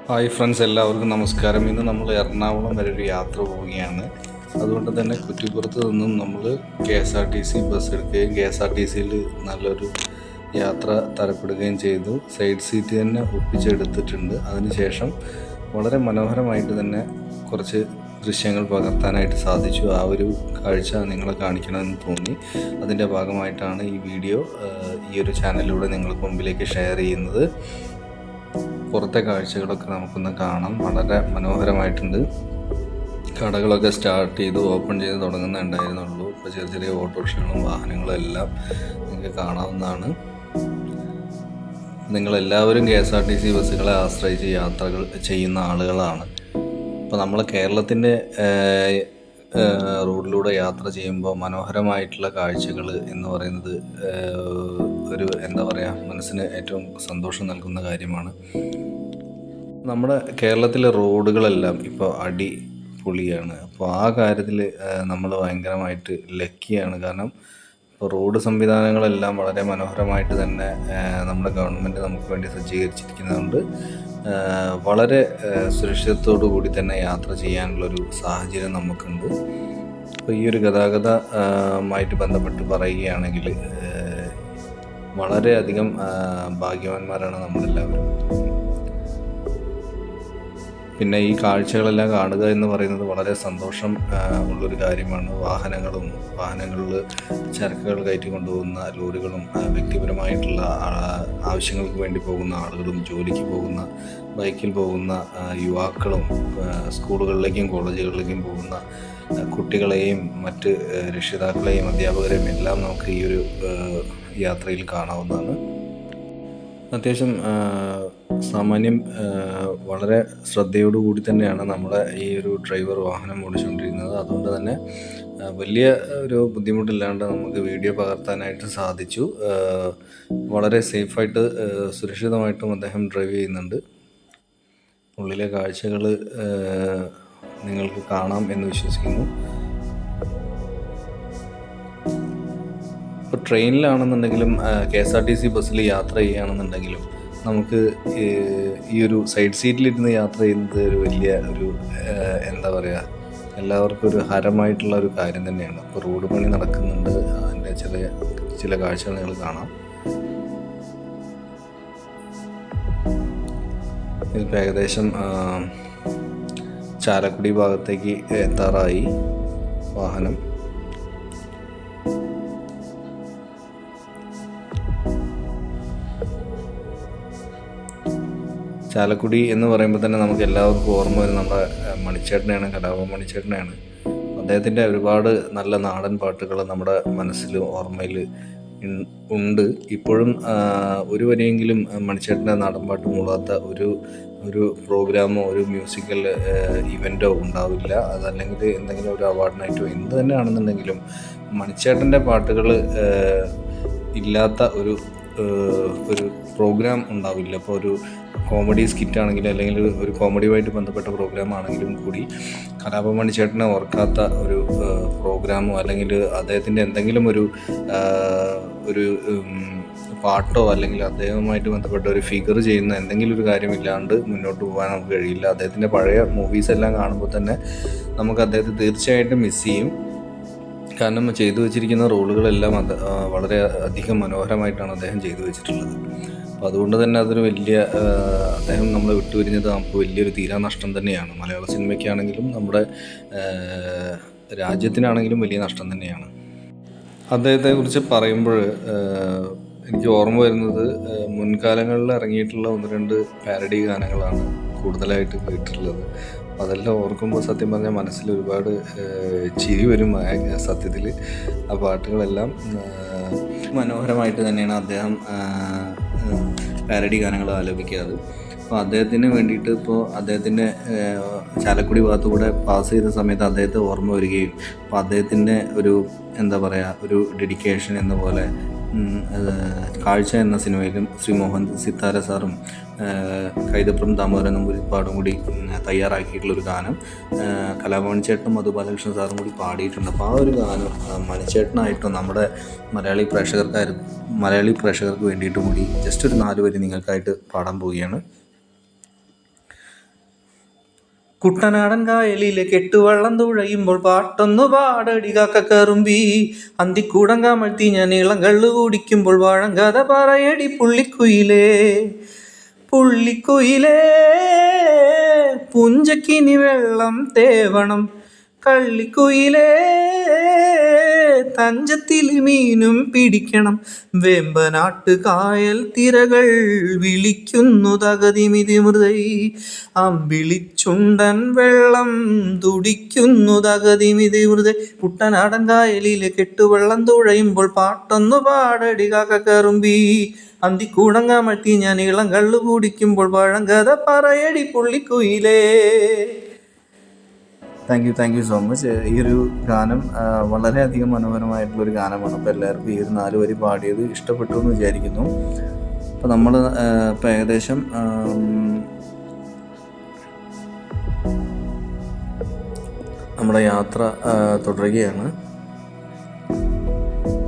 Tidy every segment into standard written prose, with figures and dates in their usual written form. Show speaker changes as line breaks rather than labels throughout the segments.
Hi friends, എല്ലാവർക്കും നമസ്കാരം. ഇന്ന് നമ്മൾ എറണാകുളം വരെ ഒരു യാത്ര പോവുകയാണ്. അതുകൊണ്ട് തന്നെ കുറ്റിപ്പുറത്ത് നിന്നും നമ്മൾ KSRTC ബസ് എടുക്കുകയും KSRTCയിൽ നല്ലൊരു യാത്ര തരപ്പെടുകയും ചെയ്തു. സൈഡ് സീറ്റ് തന്നെ ഒപ്പിച്ചെടുത്തിട്ടുണ്ട്. അതിനുശേഷം വളരെ മനോഹരമായിട്ട് തന്നെ കുറച്ച് ദൃശ്യങ്ങൾ പകർത്താനായിട്ട് സാധിച്ചു. ആ ഒരു കാഴ്ച നിങ്ങളെ കാണിക്കണമെന്ന് തോന്നി. അതിൻ്റെ ഭാഗമായിട്ടാണ് ഈ വീഡിയോ ഈ ഒരു ചാനലിലൂടെ നിങ്ങൾക്ക് മുമ്പിലേക്ക് ഷെയർ ചെയ്യുന്നത്. പുറത്തെ കാഴ്ചകളൊക്കെ നമുക്കൊന്ന് കാണാം. വളരെ മനോഹരമായിട്ടുണ്ട്. കടകളൊക്കെ സ്റ്റാർട്ട് ചെയ്ത് ഓപ്പൺ ചെയ്ത് തുടങ്ങുന്നുണ്ടായിരുന്നുള്ളൂ. ഇപ്പോൾ ചെറിയ ചെറിയ ഓട്ടോറിക്ഷകളും വാഹനങ്ങളും എല്ലാം നിങ്ങൾക്ക് കാണാവുന്നതാണ്. നിങ്ങളെല്ലാവരും KSRTC ബസ്സുകളെ ആശ്രയിച്ച് യാത്രകൾ ചെയ്യുന്ന ആളുകളാണ്. ഇപ്പോൾ നമ്മൾ കേരളത്തിൻ്റെ റോഡിലൂടെ യാത്ര ചെയ്യുമ്പോൾ മനോഹരമായിട്ടുള്ള കാഴ്ചകൾ എന്ന് പറയുന്നത് ഒരു മനസ്സിന് ഏറ്റവും സന്തോഷം നൽകുന്ന കാര്യമാണ്. നമ്മുടെ കേരളത്തിലെ റോഡുകളെല്ലാം ഇപ്പോൾ അടിപൊളിയാണ്. അപ്പോൾ ആ കാര്യത്തിൽ നമ്മൾ ഭയങ്കരമായിട്ട് ലക്കിയാണ്. കാരണം ഇപ്പോൾ റോഡ് സംവിധാനങ്ങളെല്ലാം വളരെ മനോഹരമായിട്ട് തന്നെ നമ്മുടെ ഗവൺമെൻറ് നമുക്ക് വേണ്ടി സജ്ജീകരിച്ചിരിക്കുന്നതുകൊണ്ട് വളരെ സുരക്ഷിതത്തോടു കൂടി തന്നെ യാത്ര ചെയ്യാനുള്ളൊരു സാഹചര്യം നമുക്കുണ്ട്. അപ്പോൾ ഈ ഒരു ഗതാഗതമായിട്ട് ബന്ധപ്പെട്ട് പറയുകയാണെങ്കിൽ വളരെയധികം ഭാഗ്യവാന്മാരാണ് നമ്മളെല്ലാവരും. പിന്നെ ഈ കാഴ്ചകളെല്ലാം കാണുക എന്ന് പറയുന്നത് വളരെ സന്തോഷം ഉള്ളൊരു കാര്യമാണ്. വാഹനങ്ങളിൽ ചരക്കുകൾ കയറ്റി കൊണ്ടുപോകുന്ന ലോറികളും, വ്യക്തിപരമായിട്ടുള്ള ആവശ്യങ്ങൾക്ക് വേണ്ടി പോകുന്ന ആളുകളും, ജോലിക്ക് പോകുന്ന, ബൈക്കിൽ പോകുന്ന യുവാക്കളും, സ്കൂളുകളിലേക്കും കോളേജുകളിലേക്കും പോകുന്ന കുട്ടികളെയും മറ്റ് രക്ഷിതാക്കളെയും അധ്യാപകരെയും എല്ലാം നമുക്ക് ഈ ഒരു യാത്രയിൽ കാണാവുന്നതാണ്. അത്യാവശ്യം സാമാന്യം വളരെ ശ്രദ്ധയോടുകൂടി തന്നെയാണ് നമ്മുടെ ഈ ഒരു ഡ്രൈവർ വാഹനം ഓടിച്ചുകൊണ്ടിരുന്നത്. അതുകൊണ്ട് തന്നെ വലിയ ഒരു ബുദ്ധിമുട്ടില്ലാണ്ട് നമുക്ക് വീഡിയോ പകർത്താനായിട്ട് സാധിച്ചു. വളരെ സേഫായിട്ട് സുരക്ഷിതമായിട്ടും അദ്ദേഹം ഡ്രൈവ് ചെയ്യുന്നുണ്ട്. ഉള്ളിലെ കാഴ്ചകൾ നിങ്ങൾക്ക് കാണാം എന്ന് വിശ്വസിക്കുന്നു. ഇപ്പോൾ ട്രെയിനിലാണെന്നുണ്ടെങ്കിലും KSRTC ബസ്സിൽ യാത്ര ചെയ്യുകയാണെന്നുണ്ടെങ്കിലും നമുക്ക് ഈ ഒരു സൈഡ് സീറ്റിലിരുന്ന് യാത്ര ചെയ്യുന്നത് ഒരു വലിയ ഒരു എല്ലാവർക്കും ഒരു ഹരമായിട്ടുള്ള ഒരു കാര്യം തന്നെയാണ്. ഇപ്പോൾ റോഡ് പണി നടക്കുന്നുണ്ട്. അതിൻ്റെ ചില കാഴ്ചകൾ നിങ്ങൾ കാണാം. ഇതിപ്പോൾ ഏകദേശം ചാലക്കുടി ഭാഗത്തേക്ക് എത്താറായി വാഹനം. ചാലക്കുടി എന്ന് പറയുമ്പോൾ തന്നെ നമുക്ക് എല്ലാവർക്കും ഓർമ്മ വരും നമ്മുടെ മണിച്ചേട്ടനെയാണ്, കലാഭവൻ മണിച്ചേട്ടനെയാണ്. അദ്ദേഹത്തിൻ്റെ ഒരുപാട് നല്ല നാടൻ പാട്ടുകൾ നമ്മുടെ മനസ്സിലും ഓർമ്മയിൽ ഉണ്ട്. ഇപ്പോഴും ഒരു വരെയെങ്കിലും മണിച്ചേട്ടൻ്റെ നാടൻ പാട്ട് മൂളാത്ത ഒരു പ്രോഗ്രാമോ ഒരു മ്യൂസിക്കൽ ഇവൻറ്റോ ഉണ്ടാവില്ല. അതല്ലെങ്കിൽ എന്തെങ്കിലും ഒരു അവാർഡ് നൈറ്റോ എന്ത് തന്നെയാണെന്നുണ്ടെങ്കിലും മണിച്ചേട്ടൻ്റെ പാട്ടുകൾ ഇല്ലാത്ത ഒരു പ്രോഗ്രാം ഉണ്ടാവില്ല. ഇപ്പോൾ ഒരു കോമഡി സ്കിറ്റ് ആണെങ്കിലും അല്ലെങ്കിൽ ഒരു കോമഡിയുമായിട്ട് ബന്ധപ്പെട്ട പ്രോഗ്രാം ആണെങ്കിലും കൂടി കലാഭവൻ മണിച്ചേട്ടനെ ഓർക്കാത്ത ഒരു പ്രോഗ്രാമോ അല്ലെങ്കിൽ അദ്ദേഹത്തിൻ്റെ എന്തെങ്കിലും ഒരു പാട്ടോ അല്ലെങ്കിൽ അദ്ദേഹവുമായിട്ട് ബന്ധപ്പെട്ട ഒരു ഫിഗർ ചെയ്യുന്ന എന്തെങ്കിലും ഒരു കാര്യമില്ലാണ്ട് മുന്നോട്ട് പോകാൻ നമുക്ക് കഴിയില്ല. അദ്ദേഹത്തിൻ്റെ പഴയ മൂവീസ് എല്ലാം കാണുമ്പോൾ തന്നെ നമുക്ക് അദ്ദേഹത്തെ തീർച്ചയായിട്ടും മിസ് ചെയ്യും. കാരണം ചെയ്തു വെച്ചിരിക്കുന്ന റോളുകളെല്ലാം വളരെ അധികം മനോഹരമായിട്ടാണ് അദ്ദേഹം ചെയ്തു വെച്ചിട്ടുള്ളത്. അപ്പോൾ അതുകൊണ്ട് തന്നെ അതൊരു വലിയ അദ്ദേഹം നമ്മളെ വിട്ടുപിരിഞ്ഞത് നമുക്ക് വലിയൊരു തീരാനഷ്ടം തന്നെയാണ്. മലയാള സിനിമയ്ക്കാണെങ്കിലും നമ്മുടെ രാജ്യത്തിനാണെങ്കിലും വലിയ നഷ്ടം തന്നെയാണ്. അദ്ദേഹത്തെക്കുറിച്ച് പറയുമ്പോൾ എനിക്ക് ഓർമ്മ വരുന്നത് മുൻകാലങ്ങളിൽ ഇറങ്ങിയിട്ടുള്ള 1-2 പാരഡി ഗാനങ്ങളാണ് കൂടുതലായിട്ട് കേട്ടിട്ടുള്ളത്. അതെല്ലാം ഓർക്കുമ്പോൾ സത്യം പറഞ്ഞാൽ മനസ്സിൽ ഒരുപാട് ചിരി വരും. സത്യത്തിൽ ആ പാട്ടുകളെല്ലാം മനോഹരമായിട്ട് തന്നെയാണ് അദ്ദേഹം പാരഡി ഗാനങ്ങൾ ആലപിക്കാറ്. അപ്പോൾ അദ്ദേഹത്തിന് വേണ്ടിയിട്ട് ഇപ്പോൾ അദ്ദേഹത്തിൻ്റെ ചാലക്കുടി ഭാഗത്തുകൂടെ പാസ് ചെയ്ത സമയത്ത് അദ്ദേഹത്തെ ഓർമ്മ വരികയും അപ്പോൾ അദ്ദേഹത്തിൻ്റെ ഒരു ഒരു ഡെഡിക്കേഷൻ എന്ന പോലെ കാഴ്ച എന്ന സിനിമയിലും ശ്രീ മോഹൻ സിത്താര സാറും കൈതപ്രം ദാമോദരൻ നമ്പൂതിരിപ്പാടും കൂടി തയ്യാറാക്കിയിട്ടുള്ളൊരു ഗാനം കലാഭവൻ മണിച്ചേട്ടനും മധുബാലകൃഷ്ണൻ സാറും കൂടി പാടിയിട്ടുണ്ട്. അപ്പോൾ ആ ഒരു ഗാനം മണിച്ചേട്ടനായിട്ടും നമ്മുടെ മലയാളി പ്രേക്ഷകർക്ക് വേണ്ടിയിട്ടും കൂടി ജസ്റ്റ് ഒരു 4 വരി നിങ്ങൾക്കായിട്ട് പാടാൻ പോവുകയാണ്.
കുട്ടനാടൻ കായലിലെ കെട്ടുവള്ളം തുഴയുമ്പോൾ പാട്ടൊന്നു പാടടി കാക്കക്കറുമ്പി. അന്തിക്കൂടം കമഴ്ത്തി ഞാൻ ഇളം കള്ളു കുടിക്കുമ്പോൾ വാഴങ്കഥ പറയടി പുള്ളിക്കുയിലേ. പുള്ളിക്കുയിലേ പുഞ്ചക്കിനി വെള്ളം തേവണം, കള്ളിക്കുയിലേ തഞ്ചത്തിൽ മീനും പിടിക്കണം. വെമ്പനാട്ട് കായൽ തിരകൾ വിളിക്കുന്നു തകതിമിതിമൃതൈ, അമ്പിളിച്ചുണ്ടൻ വെള്ളം തുടിക്കുന്നു തകതിമിതിമൃതൈ. കുട്ടനാടൻ കായലിലെ കെട്ടുവെള്ളം തുഴയുമ്പോൾ പാട്ടൊന്നു പാടടി കാക്കക്കറുമ്പി. അന്തിക്കൂടം കമഴ്ത്തി ഞാൻ ഇളം കള്ളു കുടിക്കുമ്പോൾ പഴങ്കഥ പറയടി പുള്ളിക്കുയിലേ. Thank you so much. ഈ ഒരു ഗാനം വളരെയധികം മനോഹരമായിട്ടുള്ളൊരു ഗാനമാണ്. അപ്പോൾ എല്ലാവർക്കും ഈ ഒരു 4 വരി പാടിയത് ഇഷ്ടപ്പെട്ടു എന്ന് വിചാരിക്കുന്നു. അപ്പോൾ നമ്മൾ ഇപ്പോൾ ഏകദേശം നമ്മുടെ യാത്ര തുടരുകയാണ്.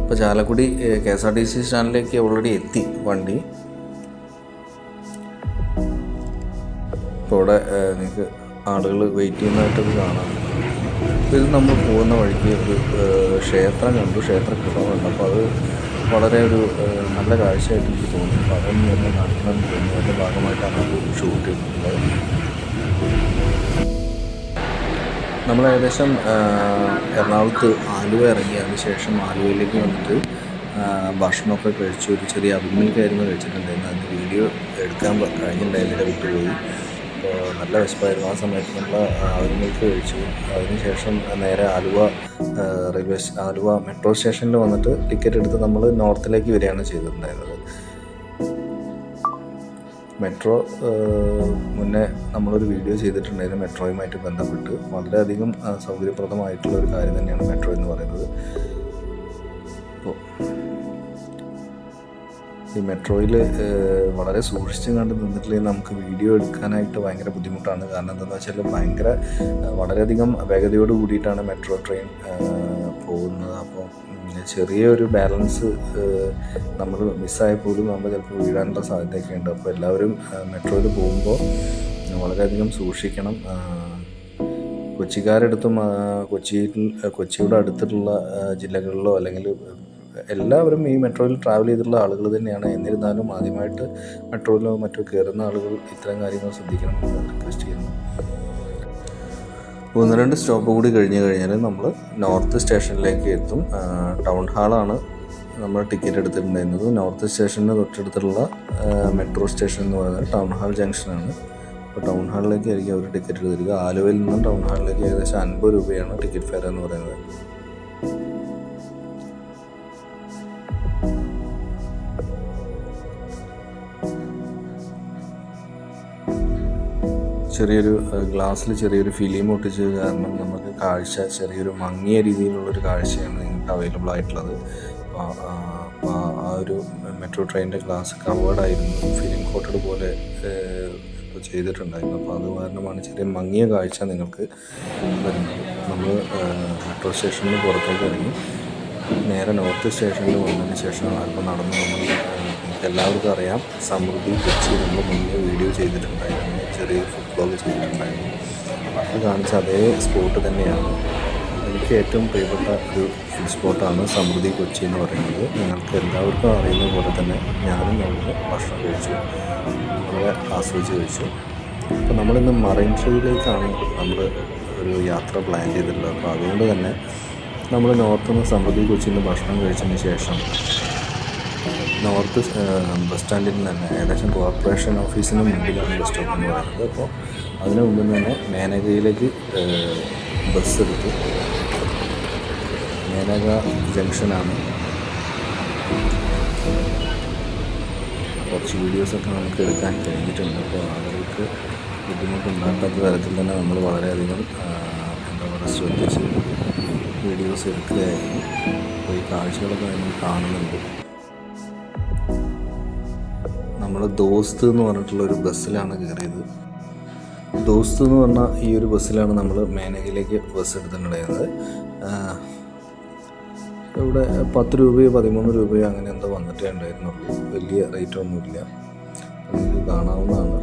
ഇപ്പോൾ ചാലക്കുടി KSRTC സ്റ്റാൻഡിലേക്ക് ഓൾറെഡി എത്തി വണ്ടി. ഇപ്പോൾ ഇവിടെ നിങ്ങൾക്ക് ആളുകൾ വെയിറ്റ് ചെയ്യുന്നതായിട്ടത് കാണാം. അപ്പോൾ ഇത് നമ്മൾ പോകുന്ന വഴിക്ക് ഒരു ക്ഷേത്രം കണ്ടു, ക്ഷേത്രക്കുളം കണ്ടു. അപ്പോൾ അത് വളരെ ഒരു നല്ല കാഴ്ചയായിട്ട് എനിക്ക് തോന്നി. അപ്പോൾ അതൊന്നും എന്നെ കാണിക്കണമെന്ന് തോന്നി. അതിൻ്റെ ഭാഗമായിട്ടാണ് അത് ഷൂട്ട് ചെയ്തിട്ടുള്ളത്. നമ്മൾ ഏകദേശം എറണാകുളത്ത് ആലുവ ഇറങ്ങി. അതിന് ശേഷം ആലുവയിലേക്ക് വന്നിട്ട് ഭക്ഷണമൊക്കെ കഴിച്ചു. ഒരു ചെറിയ അവിൽമിൽക്കായിരുന്നു കഴിച്ചിട്ടുണ്ടായിരുന്നു. അതിന് വീഡിയോ എടുക്കാൻ കഴിഞ്ഞിട്ടുണ്ടായിരുന്നില്ല, വിട്ടുപോയി. അപ്പോൾ നല്ല വിശപ്പായിരുന്നു. ആ സമയത്ത് നമ്മൾ അവിൽമിൽക്ക് കഴിച്ചു. അതിനുശേഷം നേരെ ആലുവ മെട്രോ സ്റ്റേഷനിൽ വന്നിട്ട് ടിക്കറ്റ് എടുത്ത് നമ്മൾ നോർത്തിലേക്ക് വരികയാണ് ചെയ്തിട്ടുണ്ടായിരുന്നത്. മെട്രോ മുന്നേ നമ്മളൊരു വീഡിയോ ചെയ്തിട്ടുണ്ടായിരുന്നു മെട്രോയുമായിട്ട് ബന്ധപ്പെട്ട്. വളരെയധികം സൗകര്യപ്രദമായിട്ടുള്ള ഒരു കാര്യം തന്നെയാണ് മെട്രോ എന്ന് പറയുന്നത്. അപ്പോൾ ഈ മെട്രോയിൽ വളരെ സൂക്ഷിച്ചും കണ്ട് നിന്നിട്ടില്ലെങ്കിൽ നമുക്ക് വീഡിയോ എടുക്കാനായിട്ട് ഭയങ്കര ബുദ്ധിമുട്ടാണ്. കാരണം എന്താണെന്ന് വെച്ചാൽ വളരെയധികം വേഗതയോട് കൂടിയിട്ടാണ് മെട്രോ ട്രെയിൻ പോകുന്നത്. അപ്പോൾ ചെറിയൊരു ബാലൻസ് നമ്മൾ മിസ്സായാൽ പോലും നമ്മൾ ചിലപ്പോൾ വീഴാനുള്ള സാധ്യതയൊക്കെ ഉണ്ട്. അപ്പോൾ എല്ലാവരും മെട്രോയിൽ പോകുമ്പോൾ വളരെയധികം സൂക്ഷിക്കണം. കൊച്ചിക്കാരെടുത്തും കൊച്ചിയുടെ അടുത്തുള്ള ജില്ലകളിലോ അല്ലെങ്കിൽ എല്ലാവരും ഈ മെട്രോയിൽ ട്രാവൽ ചെയ്തിട്ടുള്ള ആളുകൾ തന്നെയാണ്. എന്നിരുന്നാലും ആദ്യമായിട്ട് മെട്രോയിലോ മറ്റോ കയറുന്ന ആളുകൾ ഇത്തരം കാര്യങ്ങൾ ശ്രദ്ധിക്കണമെന്ന് റിക്വസ്റ്റ് ചെയ്യുന്നു. 1-2 സ്റ്റോപ്പ് കൂടി കഴിഞ്ഞാൽ നമ്മൾ നോർത്ത് സ്റ്റേഷനിലേക്ക് എത്തും. ടൗൺ ഹാളാണ് നമ്മൾ ടിക്കറ്റ് എടുത്തിട്ടുണ്ടായിരുന്നത്. നോർത്ത് സ്റ്റേഷന് തൊട്ടടുത്തുള്ള മെട്രോ സ്റ്റേഷൻ എന്ന് പറയുന്നത് ടൗൺ ഹാൾ ജംഗ്ഷനാണ്. അപ്പോൾ ടൗൺ ഹാളിലേക്ക് ആയിരിക്കും അവർ ടിക്കറ്റ് എടുത്തിരിക്കുക. ആലുവയിൽ നിന്നും ടൗൺ ഹാളിലേക്ക് ഏകദേശം 50 രൂപയാണ് ടിക്കറ്റ് ഫെയർ എന്ന് പറയുന്നത്. ഗ്ലാസ്സിൽ ചെറിയൊരു ഫിലിം ഒട്ടിച്ചത് കാരണം നമുക്ക് കാഴ്ച ചെറിയൊരു മങ്ങിയ രീതിയിലുള്ളൊരു കാഴ്ചയാണ് നിങ്ങൾക്ക് അവൈലബിൾ ആയിട്ടുള്ളത്. ആ ഒരു മെട്രോ ട്രെയിനിൻ്റെ ഗ്ലാസ് കവേർഡായിരുന്നു, ഫിലിം കോട്ടഡ് പോലെ ചെയ്തിട്ടുണ്ടായിരുന്നു. അപ്പോൾ അത് കാരണമാണ് ചെറിയ മങ്ങിയ കാഴ്ച നിങ്ങൾക്ക് വരുന്നത്. നമ്മൾ മെട്രോ സ്റ്റേഷനിൽ പുറത്തേക്ക് ഇറങ്ങി നേരെ നോർത്ത് സ്റ്റേഷനിൽ വന്നതിന് ശേഷം അല്പം നടന്ന് നമുക്ക് എല്ലാവർക്കും അറിയാം സമൃദ്ധി കൊച്ചി നമ്മൾ മുന്നേ വീഡിയോ ചെയ്തിട്ടുണ്ടായിരുന്നു, ചെറിയൊരു ഫുഡ് ബ്ലോഗ് ചെയ്തിട്ടുണ്ടായിരുന്നു. അത് കാണിച്ച അതേ സ്പോട്ട് തന്നെയാണ്. എനിക്ക് ഏറ്റവും പ്രിയപ്പെട്ട ഒരു ഫുഡ് സ്പോട്ടാണ് സമൃദ്ധി കൊച്ചി എന്ന് പറയുന്നത്. നിങ്ങൾക്ക് എല്ലാവർക്കും അറിയുന്ന പോലെ തന്നെ ഞാനും അവിടെ ഭക്ഷണം കഴിച്ചു, വളരെ ആസ്വദിച്ച് കഴിച്ചു. അപ്പോൾ നമ്മളിന്ന് മറൈൻ ഡ്രൈവിലേക്കാണ് നമ്മൾ ഒരു യാത്ര പ്ലാൻ ചെയ്തിട്ടുള്ളത്. അപ്പോൾ അതുകൊണ്ട് തന്നെ നമ്മൾ നോർത്ത് നിന്ന് സമൃദ്ധി കൊച്ചിയിൽ നിന്ന് ഭക്ഷണം കഴിച്ചതിന് ശേഷം നോർത്ത് ബസ് സ്റ്റാൻഡിൽ നിന്ന് തന്നെ ഏകദേശം കോർപ്പറേഷൻ ഓഫീസിന് മുമ്പിലാണ് ബസ് സ്റ്റോപ്പ് എന്ന് പറയുന്നത്. അപ്പോൾ അതിന് മുമ്പിൽ തന്നെ മേനകയിലേക്ക് ബസ് എടുത്ത് മേനക ജംഗ്ഷനാണ്. കുറച്ച് വീഡിയോസൊക്കെ നമുക്ക് എടുക്കാൻ കഴിഞ്ഞിട്ടുണ്ട്. അപ്പോൾ അവർക്ക് ബുദ്ധിമുട്ടുണ്ടാക്കാത്ത തരത്തിൽ തന്നെ നമ്മൾ വളരെയധികം ശ്രദ്ധിച്ച് വീഡിയോസ് എടുക്കുകയായിരുന്നു. അപ്പോൾ ഈ കാഴ്ചകളൊക്കെ നമ്മൾ കാണുന്നുണ്ട്. നമ്മൾ ദോസ്ത് എന്ന് പറഞ്ഞിട്ടുള്ളൊരു ബസ്സിലാണ് കയറിയത്. ദോസ്ത് എന്ന് പറഞ്ഞാൽ ഈ ഒരു ബസ്സിലാണ് നമ്മൾ മേനകയിലേക്ക് ബസ് എടുത്തിട്ടുണ്ടായിരുന്നത്. ഇവിടെ 10 രൂപയോ 13 രൂപയോ അങ്ങനെ എന്തോ വന്നിട്ടേ ഉണ്ടായിരുന്നുള്ളൂ. വലിയ റേറ്റ് ഒന്നുമില്ല, നിങ്ങൾക്ക് കാണാവുന്നതാണ്.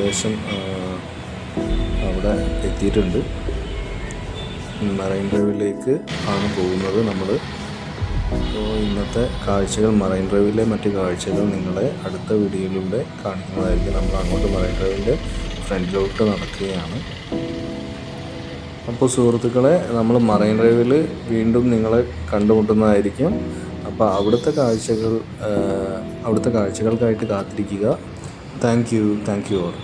ഏകദേശം അവിടെ എത്തിയിട്ടുണ്ട്. മറൈൻ ഡ്രൈവിലേക്ക് ആണ് പോകുന്നത് നമ്മൾ. അപ്പോൾ ഇന്നത്തെ കാഴ്ചകൾ, മറൈൻ ഡ്രൈവിലെ മറ്റ് കാഴ്ചകൾ നിങ്ങളെ അടുത്ത വീഡിയോയിലൂടെ കാണിക്കുന്നതായിരിക്കും. നമ്മൾ അങ്ങോട്ട് മറൈൻ ഡ്രൈവിൻ്റെ ഫ്രണ്ടിലോട്ട് നടക്കുകയാണ്. അപ്പോൾ സുഹൃത്തുക്കളെ, നമ്മൾ മറൈൻ ഡ്രൈവിൽ വീണ്ടും നിങ്ങളെ കണ്ടുമുട്ടുന്നതായിരിക്കും. അപ്പോൾ അവിടുത്തെ കാഴ്ചകൾക്കായിട്ട് കാത്തിരിക്കുക. Thank you all.